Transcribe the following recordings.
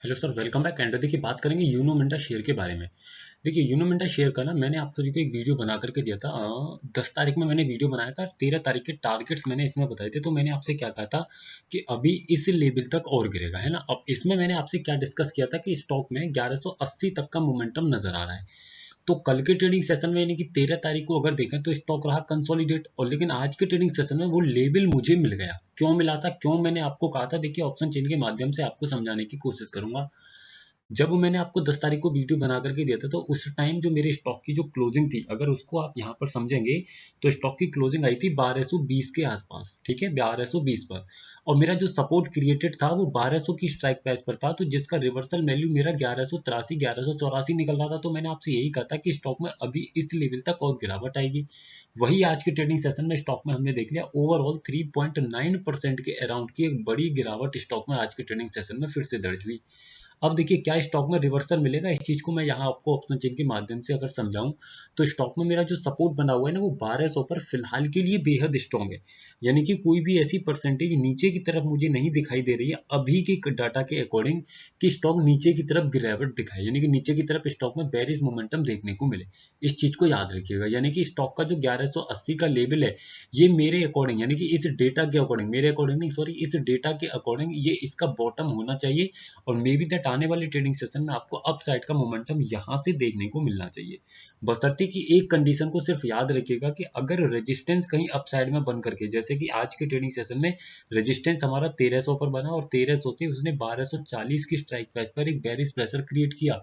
Hello sir, welcome back. And देखिए, बात करेंगे यूनो मिंटा शेयर के बारे में। देखिए, यूनो मिंटा शेयर का ना मैंने आप सभी को एक वीडियो बना करके दिया था। 10 तारीख में मैंने वीडियो बनाया था। 13 तारीख के टारगेट्स मैंने इसमें बताए थे। तो मैंने आपसे क्या कहा था कि अभी इस लेवल तक और गिरेगा, है ना। अब इसमें मैंने आपसे क्या डिस्कस किया था कि स्टॉक में 1180 तक का मोमेंटम नजर आ रहा है। तो कल के ट्रेडिंग सेशन में यानी कि 13 तारीख को अगर देखें तो स्टॉक रहा कंसोलिडेट, और लेकिन आज के ट्रेडिंग सेशन में वो लेवल मुझे मिल गया। क्यों मिला था, क्यों मैंने आपको कहा था, देखिए ऑप्शन चेन के माध्यम से आपको समझाने की कोशिश करूंगा। जब मैंने आपको 10 तारीख को वीडियो बना करके दिया था तो उस टाइम जो मेरे स्टॉक की जो क्लोजिंग थी, अगर उसको आप यहाँ पर समझेंगे तो स्टॉक की क्लोजिंग आई थी 1220 के आसपास, ठीक है, 1220 पर। और मेरा जो सपोर्ट क्रिएटेड था वो 1200 की स्ट्राइक प्राइस पर था, तो जिसका रिवर्सल वैल्यू मेरा 1183 1184 निकल रहा था। तो मैंने आपसे यही कहा था कि स्टॉक में अभी इस लेवल तक और गिरावट आएगी। वही आज के ट्रेडिंग सेशन में स्टॉक में हमने देख लिया, ओवरऑल 3.9% के अराउंड की एक बड़ी गिरावट स्टॉक में आज के ट्रेडिंग सेशन में फिर से दर्ज हुई। अब देखिए, क्या स्टॉक में रिवर्सल मिलेगा, इस चीज को मैं यहाँ आपको ऑप्शन चेन के माध्यम से अगर समझाऊं तो स्टॉक में मेरा जो सपोर्ट बना हुआ है ना वो 1200 पर फिलहाल के लिए बेहद स्ट्रॉन्ग है। यानी कि कोई भी ऐसी परसेंटेज नीचे की तरफ मुझे नहीं दिखाई दे रही है अभी के डाटा के अकॉर्डिंग कि स्टॉक नीचे की तरफ गिरावट दिखाए, यानी कि नीचे की तरफ स्टॉक में बेरिश मोमेंटम देखने को मिले। इस चीज को याद रखिएगा। यानी कि स्टॉक का जो 1180 का लेवल है, ये मेरे अकॉर्डिंग यानी कि इस डेटा के अकॉर्डिंग, मेरे अकॉर्डिंग नहीं सॉरी, इस डेटा के अकॉर्डिंग ये इसका बॉटम होना चाहिए। और मे बी दैट आने वाले ट्रेडिंग सेशन में आपको अप साइड का मोमेंटम यहाँ से देखने को मिलना चाहिए। बशर्ते कि एक कंडीशन को सिर्फ याद रखिएगा कि अगर रेजिस्टेंस कहीं अप साइड में बन करके, जैसे कि आज के ट्रेडिंग सेशन में रेजिस्टेंस हमारा 1300 पर बना और 1300 से उसने 1240 की स्ट्राइक प्राइस पर एक बेरिश प्रेशर क्रिएट किया।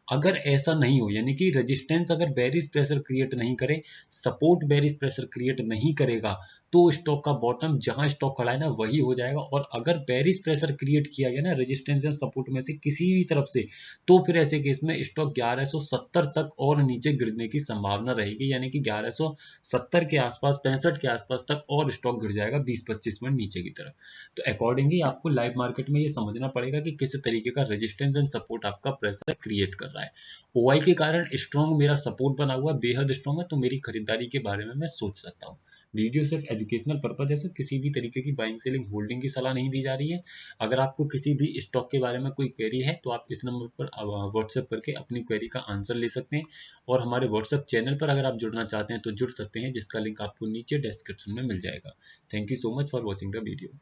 अगर ऐसा नहीं हो, यानी कि रेजिस्टेंस अगर बेरिश प्रेशर क्रिएट नहीं करे, सपोर्ट बेरिश प्रेशर क्रिएट नहीं करेगा, तो स्टॉक का बॉटम जहां स्टॉक खड़ा है ना वही हो जाएगा। और अगर बेरिश प्रेशर क्रिएट किया गया ना रेजिस्टेंस या सपोर्ट में से किसी भी तरफ से, तो फिर ऐसे केस में स्टॉक 1170 तक और नीचे गिरने की संभावना रहेगी। यानी कि 1170 के आसपास, 65 के आसपास तक और स्टॉक गिर जाएगा 20-25 मिनट नीचे की तरफ। तो अकॉर्डिंगली आपको लाइव मार्केट में ये समझना पड़ेगा कि किस तरीके का रेजिस्टेंस एंड सपोर्ट आपका प्रेशर क्रिएट कर रहा है। ओआई के कारण स्ट्रॉन्ग मेरा सपोर्ट बना हुआ बेहद स्ट्रॉन्ग है, तो मेरी खरीदारी के बारे में मैं सोच सकता हूँ। वीडियो सिर्फ एजुकेशनल पर्पज है, किसी भी तरीके की बाइंग सेलिंग होल्डिंग की सलाह नहीं दी जा रही है। अगर आपको किसी भी स्टॉक के बारे में कोई क्वेरी है तो आप इस नंबर पर व्हाट्सएप करके अपनी क्वेरी का आंसर ले सकते हैं। और हमारे व्हाट्सएप चैनल पर अगर आप जुड़ना चाहते हैं तो जुड़ सकते हैं, जिसका लिंक आपको नीचे डिस्क्रिप्शन में मिल जाएगा। Thank you so much for watching the video.